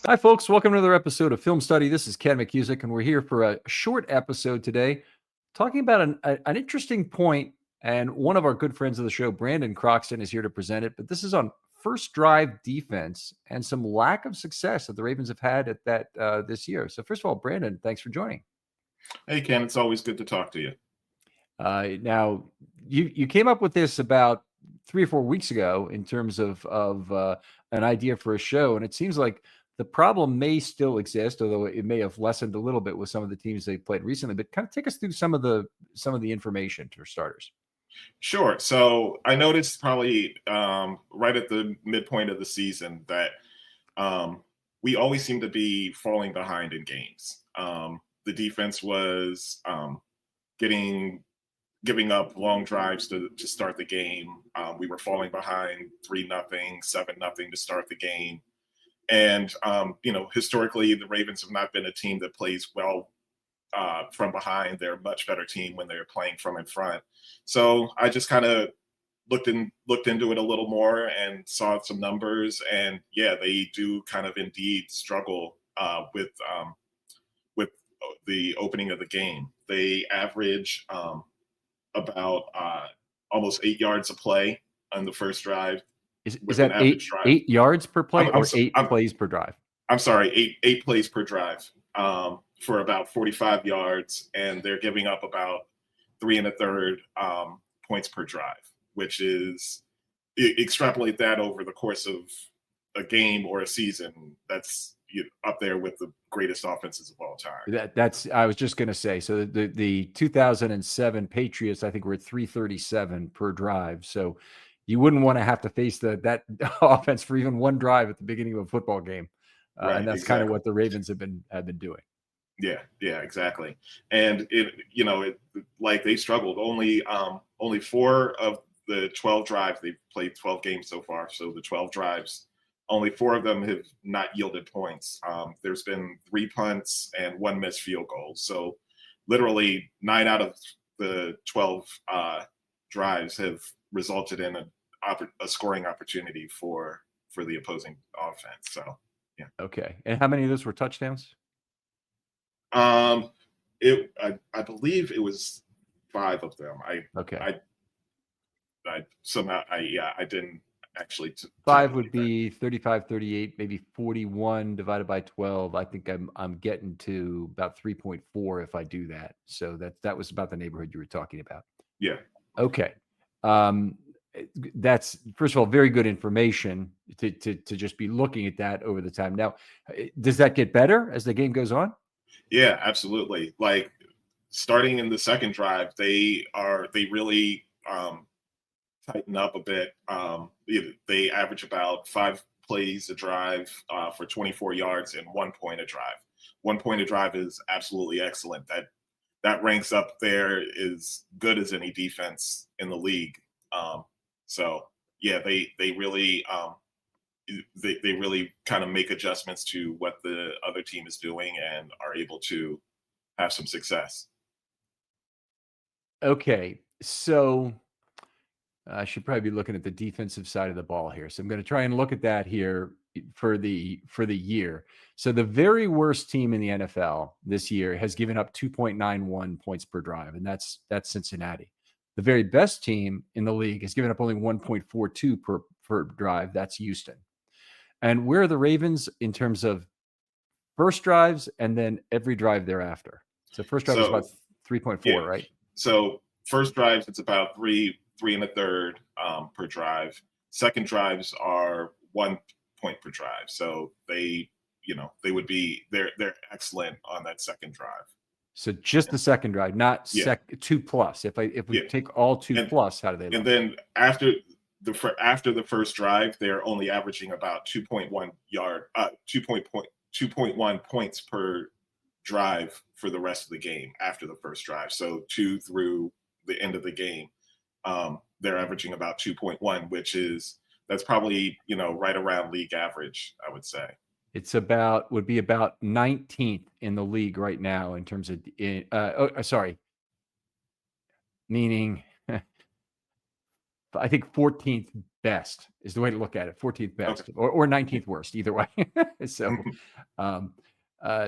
Hi, folks. Welcome to another episode of Film Study. This is Ken McKusick, and we're here for a short episode today talking about an interesting point. And one of our good friends of the show, Brandon Croxton, is here to present it. But this is on first drive defense and some lack of success that the Ravens have had at that this year. So first of all, Brandon, thanks for joining. Hey, Ken, it's always good to talk to you. Now, you came up with this about 3 or 4 weeks ago in terms of an idea for a show, and it seems like the problem may still exist, although it may have lessened a little bit with some of the teams they played recently. But kind of take us through some of the information for starters. Sure. So I noticed probably right at the midpoint of the season that we always seem to be falling behind in games. The defense was giving up long drives to start the game. We were falling behind 3-0, 7-0 to start the game. And, historically, the Ravens have not been a team that plays well from behind. They're a much better team when they're playing from in front. So I just kind of looked into it a little more and saw some numbers. And, yeah, they do kind of indeed struggle with the opening of the game. They average about almost 8 yards a play on the first drive. Is that eight yards per play or eight plays per drive? I'm sorry, eight plays per drive for about 45 yards, and they're giving up about 3 1/3 points per drive, which is extrapolate that over the course of a game or a season. That's up there with the greatest offenses of all time. That's I was just going to say. So the 2007 Patriots, I think, were at 337 per drive. So you wouldn't want to have to face that offense for even one drive at the beginning of a football game, right, and that's kind of what the Ravens have been doing. Yeah, exactly. And like they struggled. Only 4 of the 12 drives, they've played 12 games so far. So the 12 drives, only 4 of them have not yielded points. There's been 3 punts and 1 missed field goal. So literally 9 out of the 12 drives have resulted in a scoring opportunity for the opposing offense. So, yeah. Okay. And how many of those were touchdowns? I believe it was 5 of them. I didn't actually. 5 would be 35, 38, maybe 41 divided by 12. I think I'm getting to about 3.4 if I do that. So that was about the neighborhood you were talking about. Yeah. Okay. That's, first of all, very good information to just be looking at that over the time. Now, does that get better as the game goes on? Yeah, absolutely. Like starting in the second drive, they really tighten up a bit. They average about 5 plays a drive for 24 yards and 1 point a drive. 1 point a drive is absolutely excellent. That ranks up there as good as any defense in the league. So yeah, they really they really kind of make adjustments to what the other team is doing and are able to have some success. Okay, so I should probably be looking at the defensive side of the ball here. So I'm going to try and look at that here for the year. So the very worst team in the NFL this year has given up 2.91 points per drive, and that's Cincinnati. The very best team in the league has given up only 1.42 per drive. That's Houston. And where are the Ravens in terms of first drives and then every drive thereafter? So first drive is about 3.4, right? So first drives, it's about 3 1/3 per drive. Second drives are 1 point per drive. So they're excellent on that second drive. So just the second drive, not 2 plus. If we take all 2 plus, how do they look? And then after the first drive, they're only averaging about 2.1 points per drive for the rest of the game after the first drive. So 2 through the end of the game, they're averaging about 2.1, that's probably right around league average, I would say. It's would be about 19th in the league right now in terms of meaning I think 14th best is the way to look at it. 14th Okay. best or 19th worst, either way. So, um,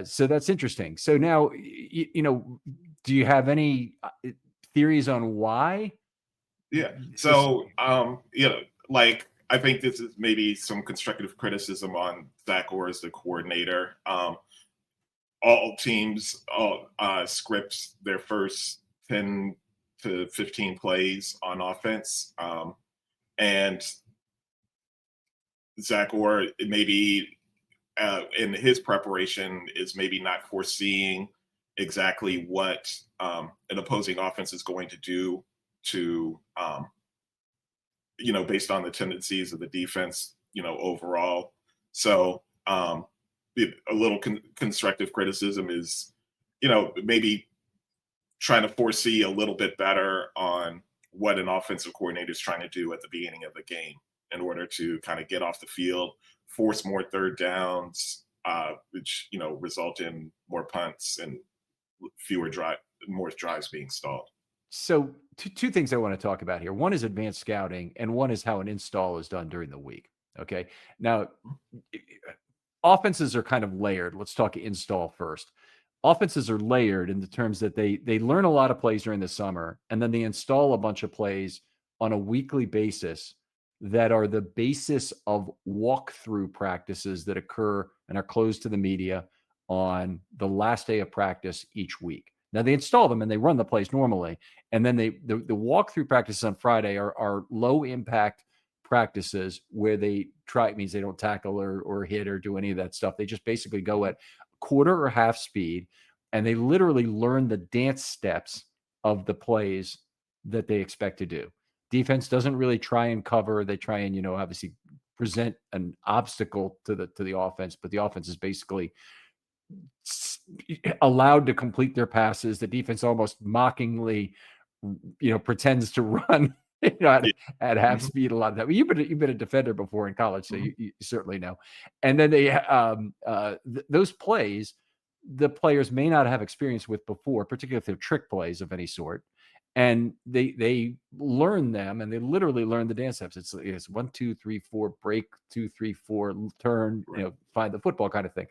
so that's interesting. So now, do you have any theories on why? Yeah. This, So, like I think this is maybe some constructive criticism on Zach Orr as the coordinator. All teams scripts their first 10 to 15 plays on offense. And Zach Orr maybe in his preparation is maybe not foreseeing exactly what an opposing offense is going to do to based on the tendencies of the defense, overall. So a little constructive criticism is, maybe trying to foresee a little bit better on what an offensive coordinator is trying to do at the beginning of the game in order to kind of get off the field, force more third downs, which result in more punts and more drives being stalled. so two things I want to talk about here. One is advanced scouting, and one is how an install is done during the week. Okay. Now, offenses are kind of layered. Let's talk install first. Offenses are layered in the terms that they learn a lot of plays during the summer, and then they install a bunch of plays on a weekly basis that are the basis of walkthrough practices that occur and are closed to the media on the last day of practice each week. Now they install them and they run the plays normally, and then the walkthrough practices on Friday are low impact practices where they try. It means they don't tackle or hit or do any of that stuff. They just basically go at quarter or half speed, and they literally learn the dance steps of the plays that they expect to do. Defense doesn't really try and cover. They try and, obviously present an obstacle to the offense, but the offense is basically allowed to complete their passes. The defense almost mockingly, pretends to run at half Mhm. speed a lot of that. You've been a defender before in college, so you certainly know. And then they those plays, the players may not have experience with before, particularly if they're trick plays of any sort. And they learn them, and they literally learn the dance steps. It's 1, 2, 3, 4, break, 2, 3, 4, turn, Right. find the football kind of thing.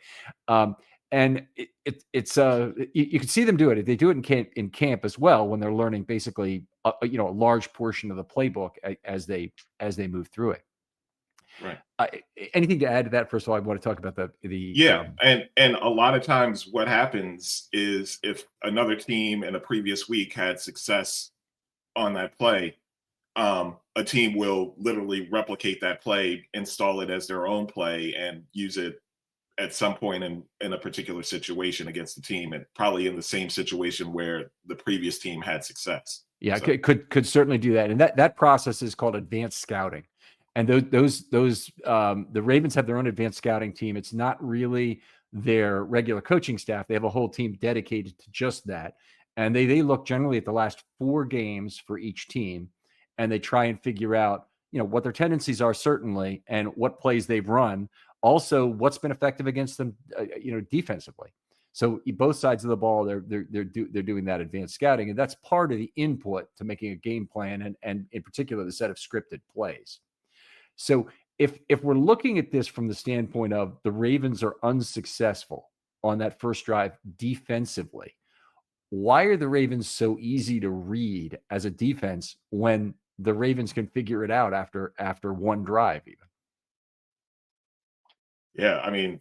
And it's you can see them do it. They do it in camp as well when they're learning basically a large portion of the playbook as they move through it. Right. Uh, Anything to add to that? First of all, I want to talk about the Yeah, and a lot of times what happens is if another team in a previous week had success on that play, a team will literally replicate that play, install it as their own play, and use it at some point in a particular situation against the team, and probably in the same situation where the previous team had success. Yeah, So could certainly do that, and that process is called advanced scouting. And those the Ravens have their own advanced scouting team. It's not really their regular coaching staff. They have a whole team dedicated to just that, and they look generally at the last 4 games for each team, and they try and figure out what their tendencies are, certainly, and what plays they've run. Also, what's been effective against them, defensively. So both sides of the ball, they're doing that advanced scouting, and that's part of the input to making a game plan, and in particular the set of scripted plays. So if we're looking at this from the standpoint of the Ravens are unsuccessful on that first drive defensively, why are the Ravens so easy to read as a defense when the Ravens can figure it out after one drive even? yeah, I mean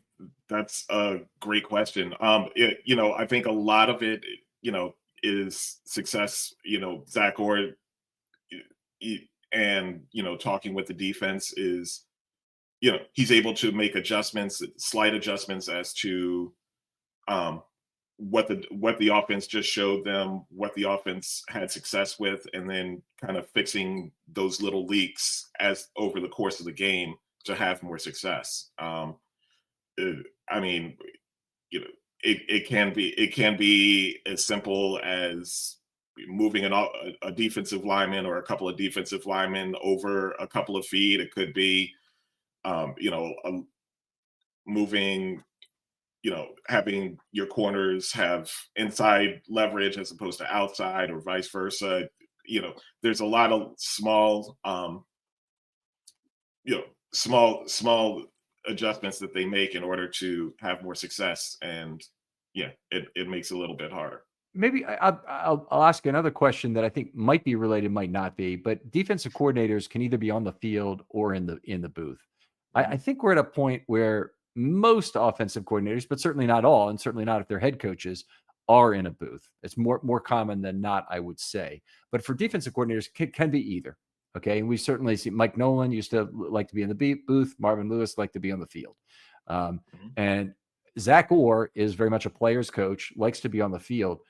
that's a great question. I think a lot of it, is success. Zach Orr, and talking with the defense is he's able to make adjustments, slight adjustments as to um, what the offense just showed them, what the offense had success with, and then kind of fixing those little leaks as over the course of the game to have more success. I mean, you know, it can be as simple as moving a defensive lineman or a couple of defensive linemen over a couple of feet. It could be moving, having your corners have inside leverage as opposed to outside or vice versa. there's a lot of small, small adjustments that they make in order to have more success. And yeah, it makes it a little bit harder. Maybe I'll ask another question that I think might be related, might not be, but defensive coordinators can either be on the field or in the booth. I Mhm. think we're at a point where most offensive coordinators, but certainly not all, and certainly not if they're head coaches, are in a booth. It's more common than not, I would say. But for defensive coordinators, can be either. Okay, and we certainly see Mike Nolan used to like to be in the booth. Marvin Lewis liked to be on the field, Mhm. and Zach Orr is very much a player's coach, likes to be on the field.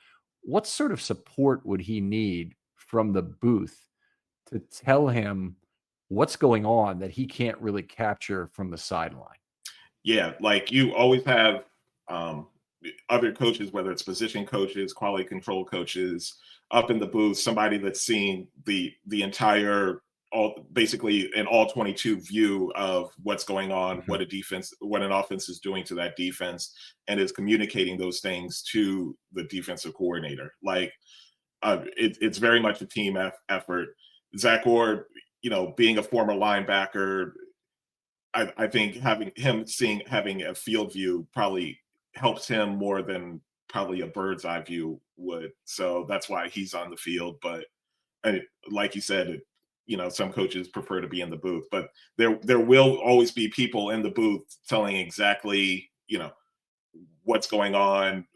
What sort of support would he need from the booth to tell him what's going on that he can't really capture from the sideline? Yeah, like you always have um, other coaches, whether it's position coaches, quality control coaches, up in the booth, somebody that's seeing the entire all basically an all 22 view of what's going on, Mhm. what an offense is doing to that defense, and is communicating those things to the defensive coordinator. Like it's very much a team effort. Zach Orr, being a former linebacker, I think having a field view probably helps him more than probably a bird's eye view would. So that's why he's on the field. But like you said, some coaches prefer to be in the booth, but there will always be people in the booth telling exactly what's going on,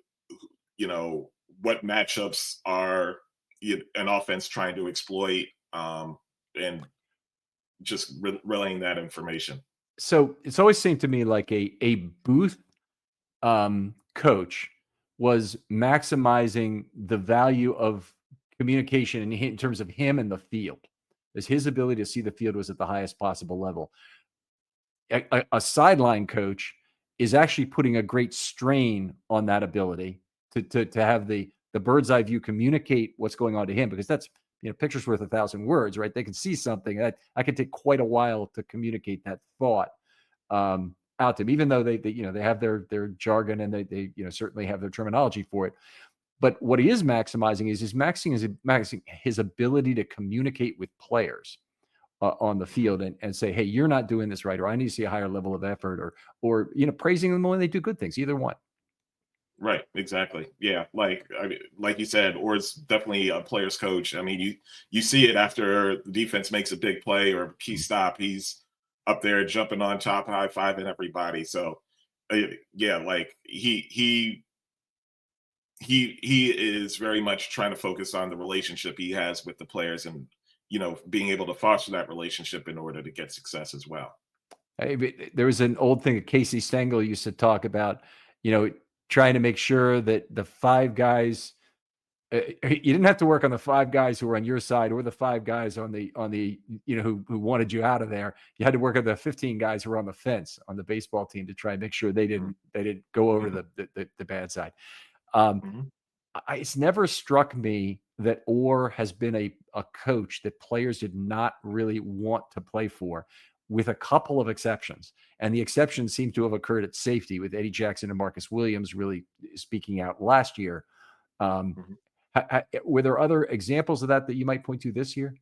you know what matchups are an offense trying to exploit, and just relaying that information. So it's always seemed to me like a booth coach was maximizing the value of communication in terms of him and the field, as his ability to see the field was at the highest possible level. A sideline coach is actually putting a great strain on that ability to have the bird's eye view communicate what's going on to him, because that's, picture's worth a thousand words, right? They can see something that I could take quite a while to communicate that thought out to him, even though they have their jargon, and they certainly have their terminology for it. But what he is maximizing is maxing his ability to communicate with players on the Mhm. field, and say, hey, you're not doing this right, or I need to see a higher level of effort, or praising them when they do good things, either one. Right, exactly. Yeah, like you said, or it's definitely a player's coach. I mean, you see it after the defense makes a big play or key stop. He's up there jumping on top, high fiving everybody. So, yeah, like he is very much trying to focus on the relationship he has with the players, and being able to foster that relationship in order to get success as well. There was an old thing that Casey Stengel used to talk about, you know, trying to make sure that the five guys, you didn't have to work on the five guys who were on your side or the five guys on the who wanted you out of there. You had to work on the 15 guys who were on the fence on the baseball team to try and make sure Mhm. they didn't go over Mhm. the bad side. Um, Mhm. it's never struck me that Orr has been a coach that players did not really want to play for, with a couple of exceptions. And the exceptions seem to have occurred at safety, with Eddie Jackson and Marcus Williams really speaking out last year. Um, Mhm. were there other examples of that you might point to this year?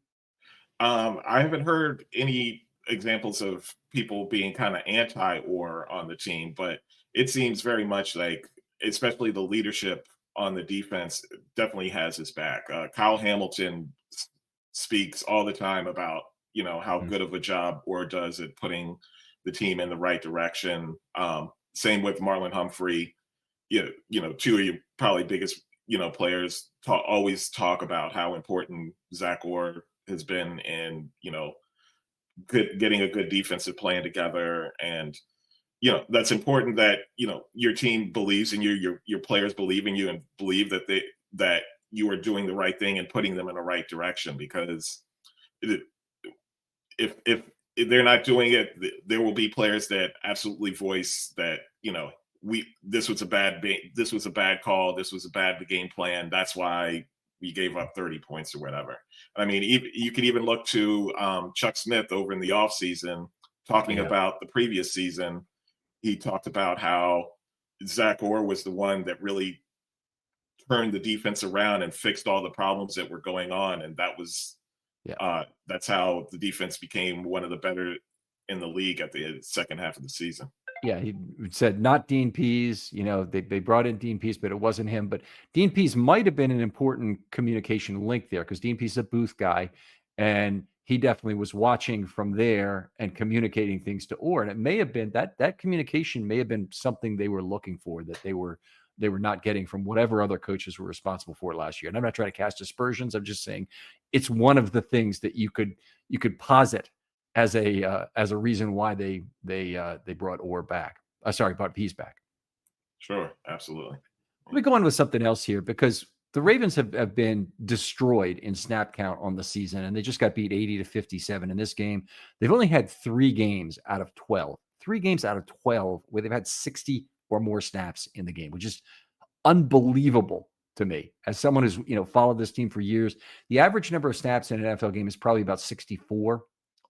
I haven't heard any examples of people being kind of anti-or on the team, but it seems very much like, especially the leadership on the defense, definitely has his back. Kyle Hamilton speaks all the time about how Mm. good of a job Orr does at putting the team in the right direction. Same with Marlon Humphrey. Two of your probably biggest players always talk about how important Zach Orr has been in getting a good defensive plan together. And that's important, that your team believes in you, your players believe in you, and believe that you are doing the right thing and putting them in the right direction. Because it, if they're not doing it, there will be players that absolutely voice that we this was a bad call, this was a bad game plan. That's why we gave up 30 points or whatever. I mean, you could even look to Chuck Smith over in the offseason, talking Yeah. about the previous season. He talked about how Zach Orr was the one that really turned the defense around and fixed all the problems that were going on, and Yeah. that's how the defense became one of the better in the league at the second half of the season. Yeah, he said not Dean Pease. They brought in Dean Pease, but it wasn't him. But Dean Pease might have been an important communication link there because Dean Pease is a booth guy, and he definitely was watching from there and communicating things to Orr. And it may have been that communication may have been something they were looking for that they were not getting from whatever other coaches were responsible for it last year. And I'm not trying to cast aspersions. I'm just saying it's one of the things that you could posit as a reason why they brought Orr back. Brought Pease back. Sure, absolutely. Let me go on with something else here because the Ravens have been destroyed in snap count on the season, and they just got beat 80-57 in this game. They've only had 3 games out of 12. 3 games out of 12 where they've had 60 or more snaps in the game, which is unbelievable to me. As someone who's followed this team for years, the average number of snaps in an NFL game is probably about 64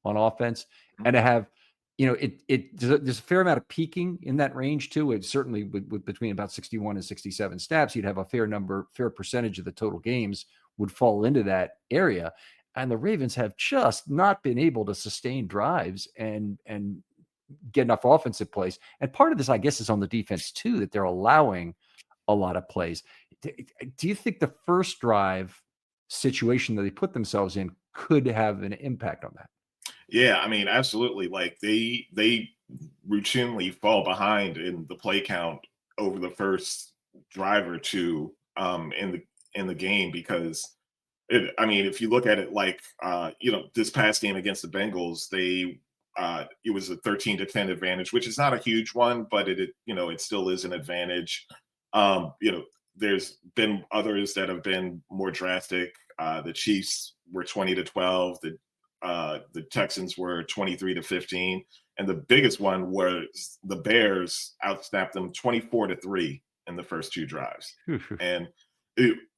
on offense, and to have there's a fair amount of peaking in that range too. It's certainly with between about 61 and 67 snaps, you'd have a fair percentage of the total games would fall into that area. And the Ravens have just not been able to sustain drives and get enough offensive plays. And part of this, I guess, is on the defense too, that they're allowing a lot of plays. Do you think the first drive situation that they put themselves in could have an impact on that? Yeah, I mean, absolutely. Like they routinely fall behind in the play count over the first drive or two in the game because I mean, if you look at it like this past game against the Bengals, it was a 13-10 advantage, which is not a huge one, but it still is an advantage. There's been others that have been more drastic. The Chiefs were 20-12. The Texans were 23-15, and the biggest one was the Bears outsnapped them 24-3 in the first 2 drives. And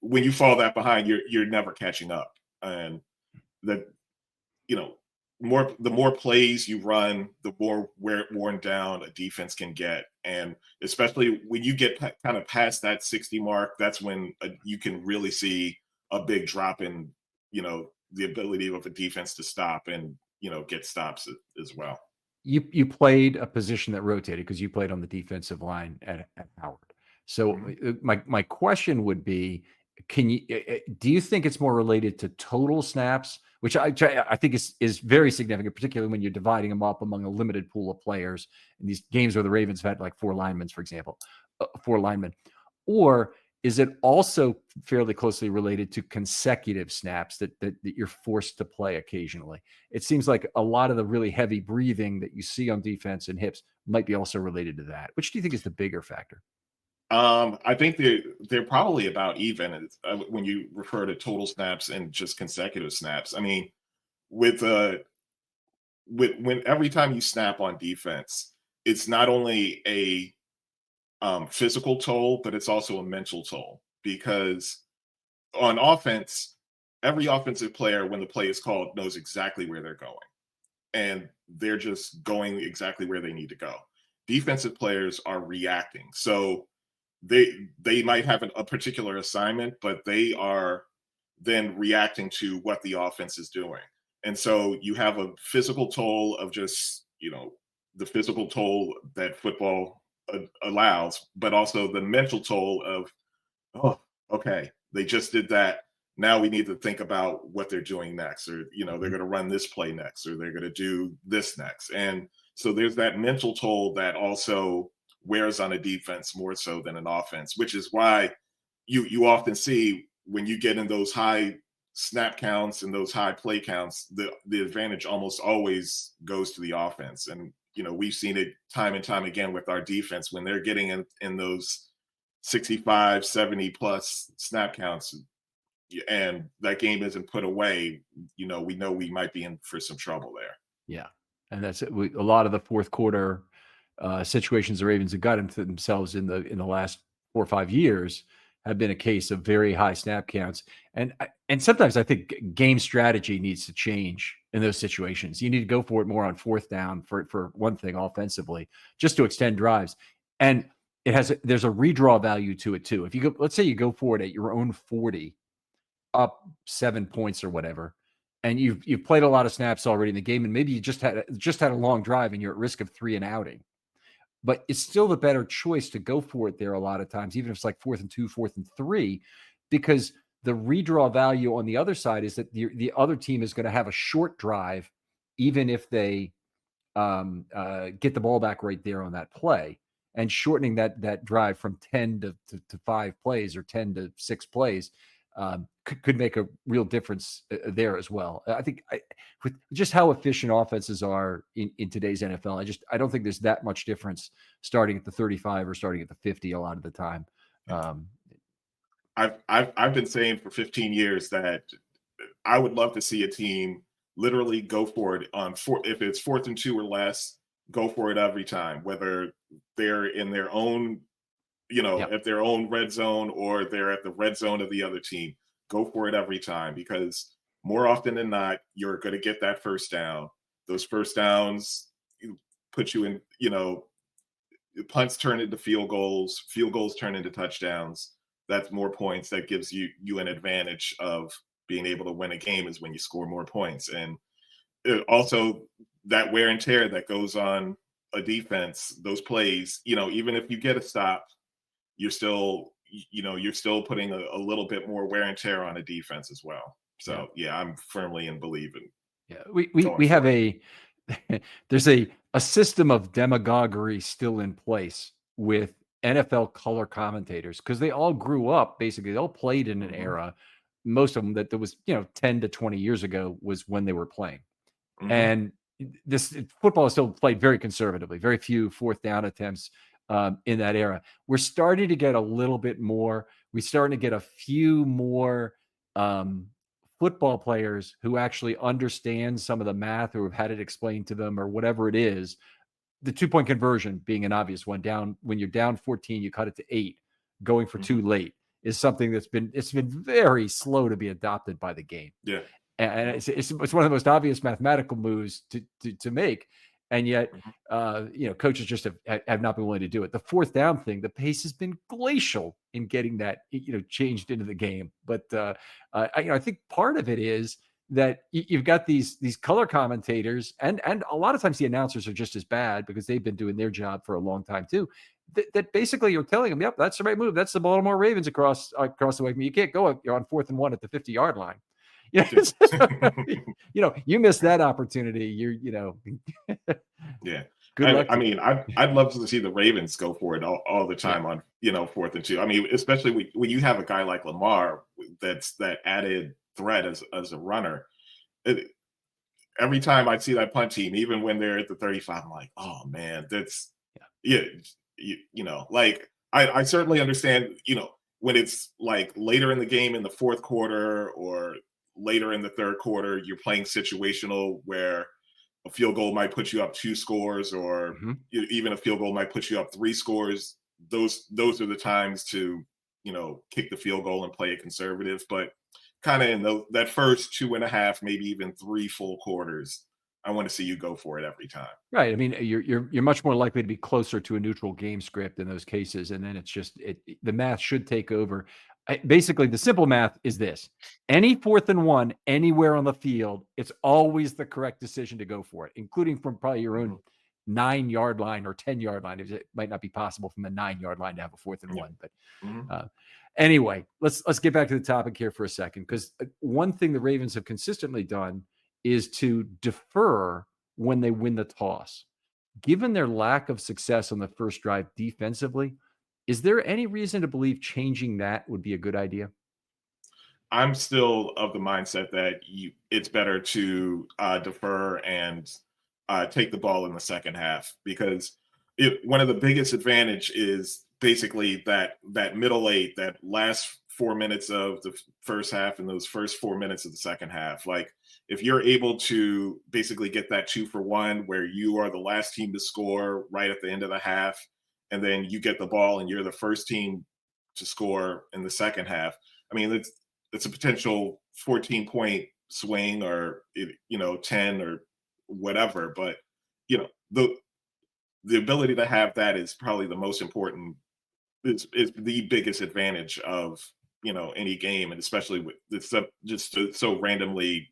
when you fall that behind, you're never catching up. And the more plays you run, the more worn down a defense can get. And especially when you get kind of past that 60 mark, that's when you can really see a big drop in the ability of a defense to stop and get stops as well. You played a position that rotated because you played on the defensive line at Howard. So my question would be, do you think it's more related to total snaps, which I think is very significant, particularly when you're dividing them up among a limited pool of players in these games where the Ravens have had like 4 linemen, for example, 4 linemen, or is it also fairly closely related to consecutive snaps that you're forced to play occasionally? It seems like a lot of the really heavy breathing that you see on defense and hips might be also related to that. Which do you think is the bigger factor? I think they're probably about even when you refer to total snaps and just consecutive snaps. I mean, with when every time you snap on defense, it's not only a physical toll, but it's also a mental toll because on offense, every offensive player, when the play is called, knows exactly where they're going, and they're just going exactly where they need to go. Defensive players are reacting, so they might have a particular assignment, but they are then reacting to what the offense is doing. And so you have a physical toll of just, the physical toll that football allows, but also the mental toll of, oh, okay, they just did that. Now we need to think about what they're doing next, or, they're going to run this play next, or they're going to do this next. And so there's that mental toll that also wears on a defense more so than an offense, which is why you often see when you get in those high snap counts and those high play counts, the advantage almost always goes to the offense. And we've seen it time and time again with our defense when they're getting in those 65, 70 plus snap counts, and that game isn't put away. We know we might be in for some trouble there. Yeah, and that's it. A lot of the fourth quarter situations the Ravens have got into themselves in the last 4 or 5 years have been a case of very high snap counts. And sometimes I think game strategy needs to change in those situations. You need to go for it more on 4th down for one thing offensively, just to extend drives. And there's a redraw value to it too. If you go, let's say you go for it at your own 40, up 7 points or whatever, and you've played a lot of snaps already in the game, and maybe you just had a long drive and you're at risk of 3 and outing. But it's still the better choice to go for it there a lot of times, even if it's like 4th and 2, 4th and 3, because the redraw value on the other side is that the other team is going to have a short drive, even if they get the ball back right there on that play, and shortening that drive from 10 to 5 plays or 10 to 6 plays could make a real difference there as well. I think with just how efficient offenses are in today's NFL, I don't think there's that much difference starting at the 35 or starting at the 50 a lot of the time. I've been saying for 15 years that I would love to see a team literally go for it on if it's 4th and 2 or less, go for it every time, whether they're in their own, at their own red zone or they're at the red zone of the other team. Go for it every time, because more often than not, you're going to get that first down. Those first downs put you in, punts turn into field goals turn into touchdowns. That's more points. That gives you an advantage of being able to win a game, is when you score more points. And also that wear and tear that goes on a defense, those plays, even if you get a stop, you're still putting a little bit more wear and tear on a defense as well. So yeah, I'm firmly in believing. Yeah, we have there's a system of demagoguery still in place with NFL color commentators, because they all grew up, basically they all played in an era, most of them that there was 10 to 20 years ago was when they were playing. And this football is still played very conservatively, very few 4th down attempts in that era. We're starting to get a little bit more. We're starting to get a few more football players who actually understand some of the math, or have had it explained to them, or whatever it is. The 2-point conversion being an obvious one. When you're down 14, you cut it to 8. Going for 2 late is something that's been very slow to be adopted by the game. Yeah. And it's one of the most obvious mathematical moves to make, and yet coaches just have not been willing to do it. The 4th down thing, the pace has been glacial in getting that changed into the game. But I think part of it is that you've got these color commentators, and a lot of times the announcers are just as bad, because they've been doing their job for a long time too. That basically you're telling them, yep, that's the right move. That's the Baltimore Ravens across the way. You can't go on 4th and 1 at the 50-yard line. You miss that opportunity. Yeah. Good luck. I mean, I'd love to see the Ravens go for it all the time on 4th and 2. I mean, especially when you have a guy like Lamar that's that added threat as a runner. Every time I see that punt team, even when they're at the 35, I'm like, oh man, that's like I certainly understand, when it's like later in the game in the 4th quarter or later in the 3rd quarter, you're playing situational where a field goal might put you up 2 scores, or even a field goal might put you up 3 scores. Those are the times to, kick the field goal and play it conservative. But kind of in that first 2.5, maybe even 3 full quarters, I want to see you go for it every time. Right. I mean, you're much more likely to be closer to a neutral game script in those cases, and then it's just the math should take over. Basically, the simple math is this: any 4th and 1 anywhere on the field, it's always the correct decision to go for it, including from probably your own 9-yard line or 10-yard line. It might not be possible from the 9-yard line to have a 4th and 1, but anyway, let's get back to the topic here for a second, because one thing the Ravens have consistently done is to defer when they win the toss. Given their lack of success on the first drive defensively, is there any reason to believe changing that would be a good idea? I'm still of the mindset that it's better to defer and take the ball in the second half, because one of the biggest advantage is basically that middle 8, that last 4 minutes of the first half and those first 4 minutes of the second half. Like, if you're able to basically get that 2-for-1 where you are the last team to score right at the end of the half, and then you get the ball and you're the first team to score in the second half. I mean, it's a potential 14-point swing, or 10 or whatever. But the ability to have that is probably the most important is the biggest advantage of any game, and especially with this stuff just so randomly,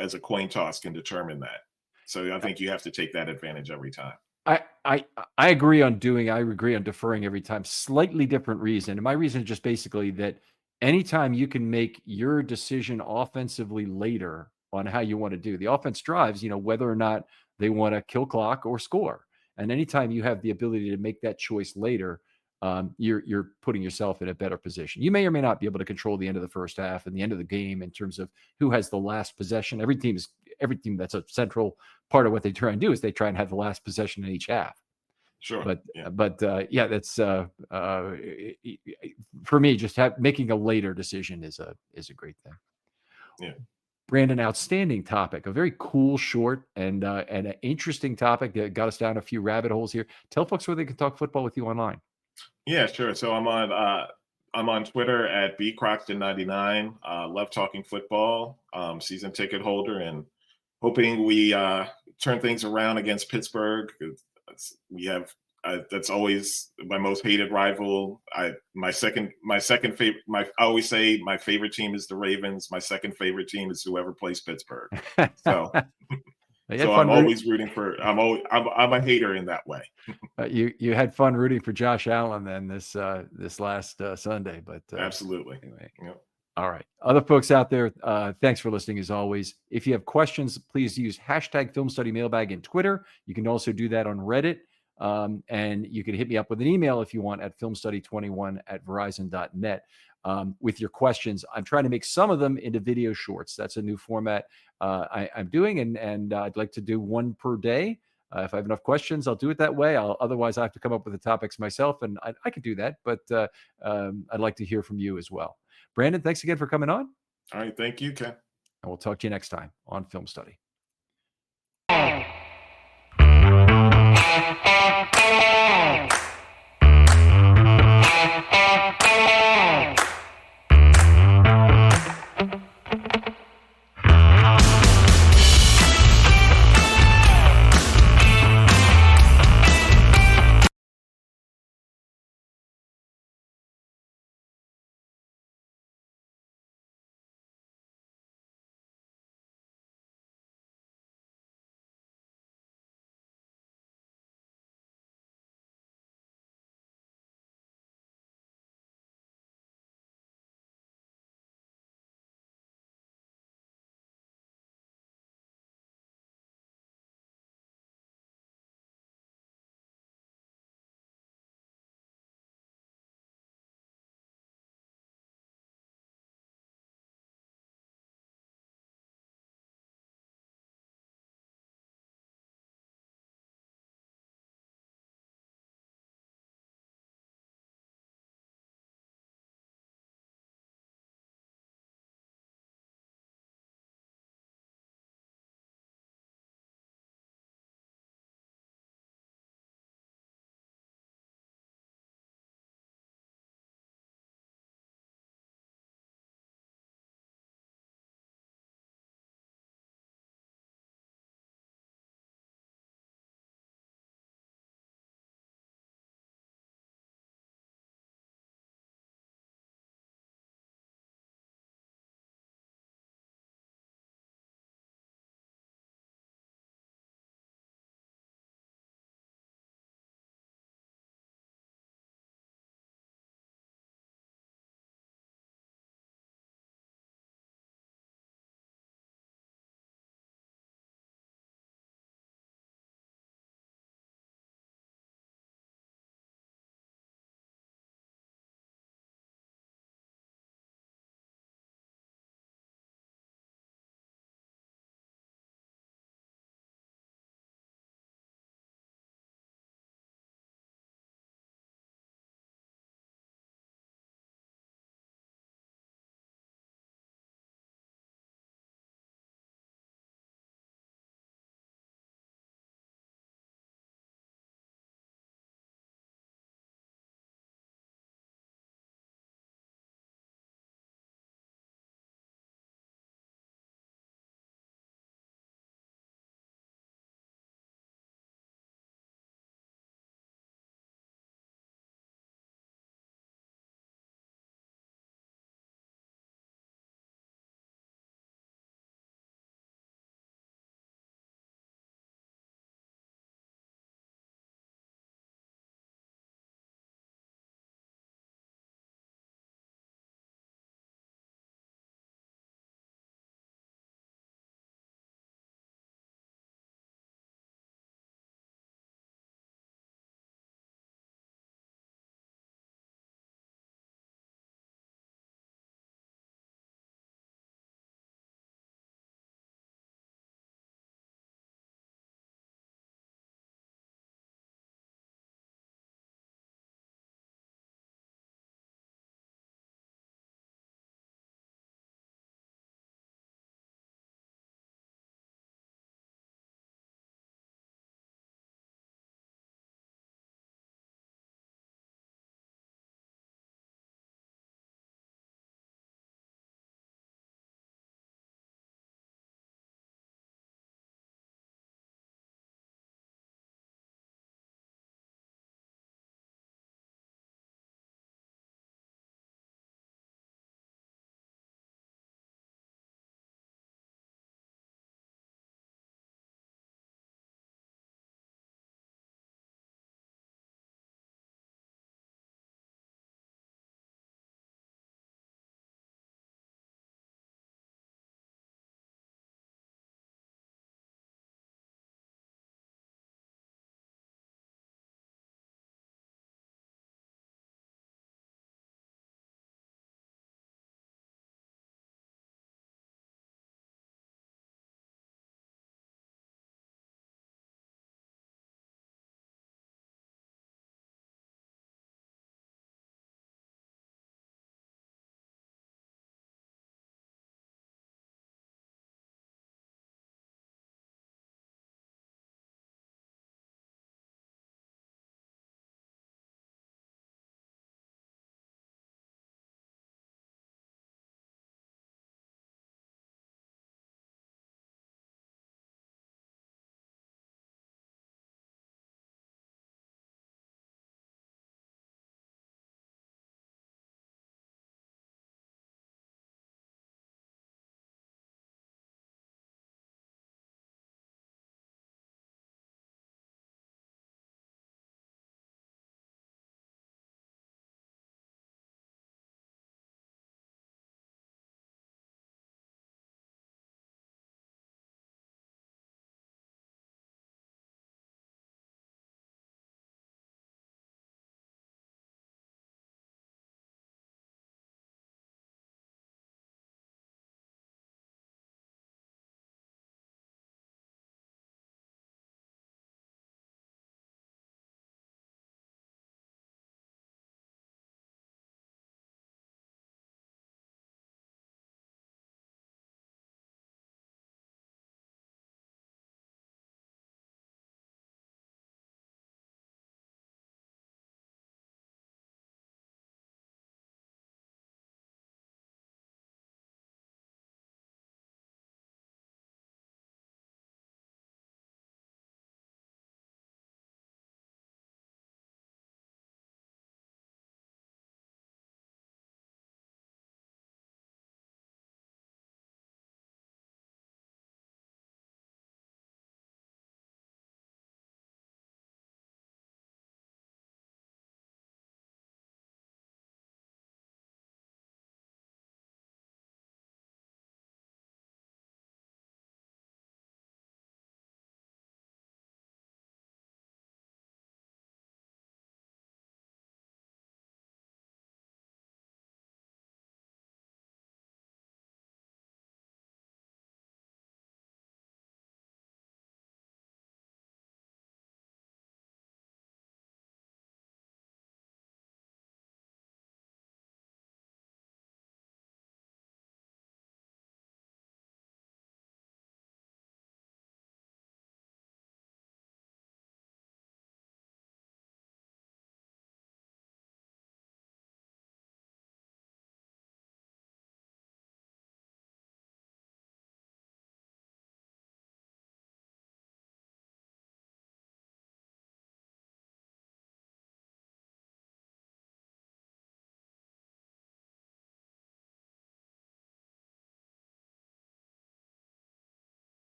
as a coin toss can determine that. So I think you have to take that advantage every time. I I I agree on deferring every time. Slightly different reason. And my reason is just basically that anytime you can make your decision offensively later on how you want to do, the offense drives, whether or not they want to kill clock or score. And anytime you have the ability to make that choice later, you're putting yourself in a better position. You may or may not be able to control the end of the first half and the end of the game in terms of who has the last possession. Every team that's a central part of what they try and do is they try and have the last possession in each half. Sure. But Yeah. yeah, that's for me. Just making a later decision is a great thing. Yeah. Brandon, outstanding topic, a very cool, short, and an interesting topic that got us down a few rabbit holes here. Tell folks where they can talk football with you online. Yeah, sure. So I'm on Twitter at bcroxton99. Love talking football. Season ticket holder, and hoping we turn things around against Pittsburgh. We have that's always my most hated rival. My second favorite. I always say my favorite team is the Ravens. My second favorite team is whoever plays Pittsburgh. So so I'm always rooting for. I'm a hater in that way. You had fun rooting for Josh Allen then this last Sunday, but Absolutely. anyway. Yep. All right. Other folks out there, thanks for listening as always. If you have questions, please use hashtag Filmstudy Mailbag in Twitter. You can also do that on Reddit. And you can hit me up with an email if you want at filmstudy21@verizon.net with your questions. I'm trying to make some of them into video shorts. That's a new format I'm doing, and I'd like to do one per day. If I have enough questions, I'll do it that way. Otherwise, I have to come up with the topics myself, and I can do that. But I'd like to hear from you as well. Brandon, thanks again for coming on. All right. Thank you, Ken. And we'll talk to you next time on Film Study.